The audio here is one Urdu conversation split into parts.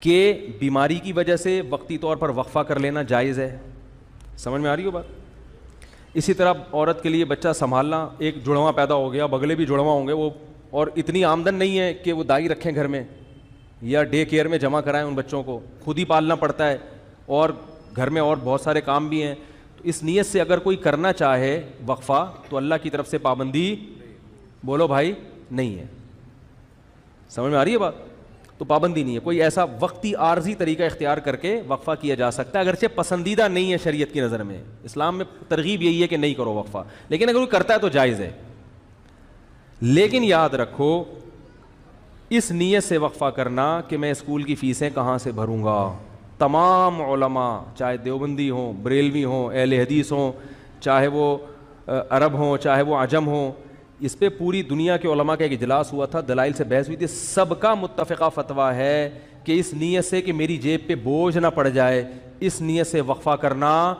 کہ بیماری کی وجہ سے وقتی طور پر وقفہ کر لینا جائز ہے. سمجھ میں آ رہی ہو بات؟ اسی طرح عورت کے لیے بچہ سنبھالنا، ایک جڑواں پیدا ہو گیا، بگلے بھی جڑواں ہوں گے وہ، اور اتنی آمدن نہیں ہے کہ وہ دائی رکھیں گھر میں یا ڈے کیئر میں جمع کرائیں ان بچوں کو، خود ہی پالنا پڑتا ہے، اور گھر میں اور بہت سارے کام بھی ہیں. تو اس نیت سے اگر کوئی کرنا چاہے وقفہ تو اللہ کی طرف سے پابندی بولو بھائی نہیں ہے. سمجھ میں آ رہی ہے بات؟ تو پابندی نہیں ہے. کوئی ایسا وقتی عارضی طریقہ اختیار کر کے وقفہ کیا جا سکتا ہے، اگرچہ پسندیدہ نہیں ہے شریعت کی نظر میں. اسلام میں ترغیب یہی ہے کہ نہیں کرو وقفہ، لیکن اگر کوئی کرتا ہے تو جائز ہے. لیکن یاد رکھو اس نیت سے وقفہ کرنا کہ میں اسکول کی فیسیں کہاں سے بھروں گا. تمام علماء چاہے دیوبندی ہوں، بریلوی ہوں، اہل حدیث ہوں، چاہے وہ عرب ہوں چاہے وہ عجم ہوں، اس پہ پوری دنیا کے علماء کا ایک اجلاس ہوا تھا، دلائل سے بحث ہوئی تھی. سب کا متفقہ فتویٰ ہے کہ اس نیت سے کہ میری جیب پہ بوجھ نہ پڑ جائے، اس نیت سے وقفہ کرنا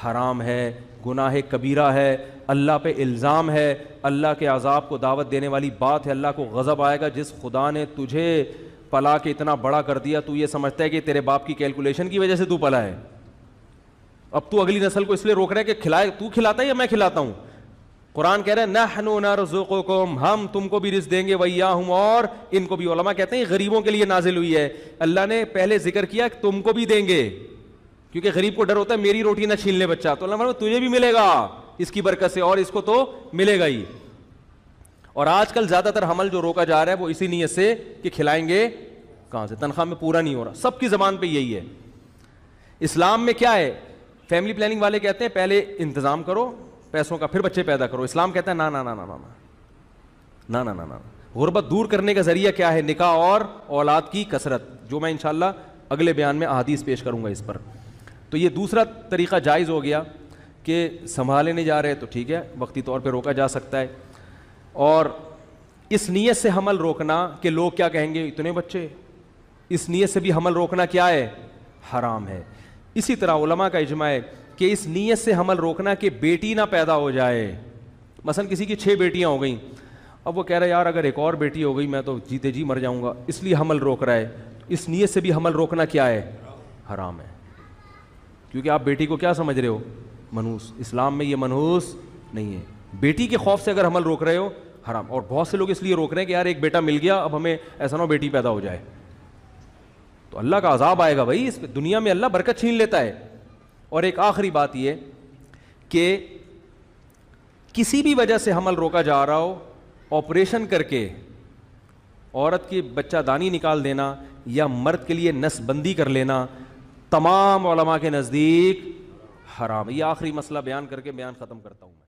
حرام ہے، گناہ کبیرہ ہے، اللہ پہ الزام ہے، اللہ کے عذاب کو دعوت دینے والی بات ہے. اللہ کو غضب آئے گا. جس خدا نے تجھے پلا کے اتنا بڑا کر دیا، تو یہ سمجھتا ہے کہ تیرے باپ کی کیلکولیشن کی وجہ سے تو پلا ہے. اب تو اگلی نسل کو اس لیے روک رہا ہے کہ کھلائے، تو کھلاتا ہے یا میں کھلاتا ہوں. قرآن کہہ رہے ہیں نحن نرزقکم، ہم تم کو بھی رزق دیں گے، وإیاہم، اور ان کو بھی. علماء کہتے ہیں غریبوں کے لیے نازل ہوئی ہے. اللہ نے پہلے ذکر کیا کہ تم کو بھی دیں گے، کیونکہ غریب کو ڈر ہوتا ہے میری روٹی نہ چھین لے بچہ، تو اللہ فرماتا ہے تجھے بھی ملے گا اس کی برکت سے، اور اس کو تو ملے گا ہی. اور آج کل زیادہ تر حمل جو روکا جا رہا ہے وہ اسی نیت سے کہ کھلائیں گے کہاں سے، تنخواہ میں پورا نہیں ہو رہا. سب کی زبان پہ یہی ہے. اسلام میں کیا ہے؟ فیملی پلاننگ والے کہتے ہیں پہلے انتظام کرو پیسوں کا، پھر بچے پیدا کرو. اسلام کہتا ہے نا نا نا نا نا نا نا نا نا. غربت دور کرنے کا ذریعہ کیا ہے؟ نکاح اور اولاد کی کثرت، جو میں انشاءاللہ اگلے بیان میں احادیث پیش کروں گا اس پر. تو یہ دوسرا طریقہ جائز ہو گیا کہ سنبھالے نہیں جا رہے تو ٹھیک ہے، وقتی طور پہ روکا جا سکتا ہے. اور اس نیت سے حمل روکنا کہ لوگ کیا کہیں گے اتنے بچے، اس نیت سے بھی حمل روکنا کیا ہے؟ حرام ہے. اسی طرح علماء کا اجماع ہے کہ اس نیت سے حمل روکنا کہ بیٹی نہ پیدا ہو جائے. مثلا کسی کی 6 بیٹیاں ہو گئیں، اب وہ کہہ رہا ہے یار اگر ایک اور بیٹی ہو گئی میں تو جیتے جی مر جاؤں گا، اس لیے حمل روک رہا ہے. اس نیت سے بھی حمل روکنا کیا ہے؟ حرام ہے. کیونکہ آپ بیٹی کو کیا سمجھ رہے ہو؟ منحوس. اسلام میں یہ منحوس نہیں ہے. بیٹی کے خوف سے اگر حمل روک رہے ہو حرام. اور بہت سے لوگ اس لیے روک رہے ہیں کہ یار ایک بیٹا مل گیا، اب ہمیں ایسا نہ ہو بیٹی پیدا ہو جائے تو اللہ کا عذاب آئے گا. بھائی اس دنیا میں اللہ برکت چھین لیتا ہے. اور ایک آخری بات یہ کہ کسی بھی وجہ سے حمل روکا جا رہا ہو، آپریشن کر کے عورت کی بچہ دانی نکال دینا یا مرد کے لیے نس بندی کر لینا، تمام علماء کے نزدیک حرام ہے. یہ آخری مسئلہ بیان کر کے بیان ختم کرتا ہوں میں.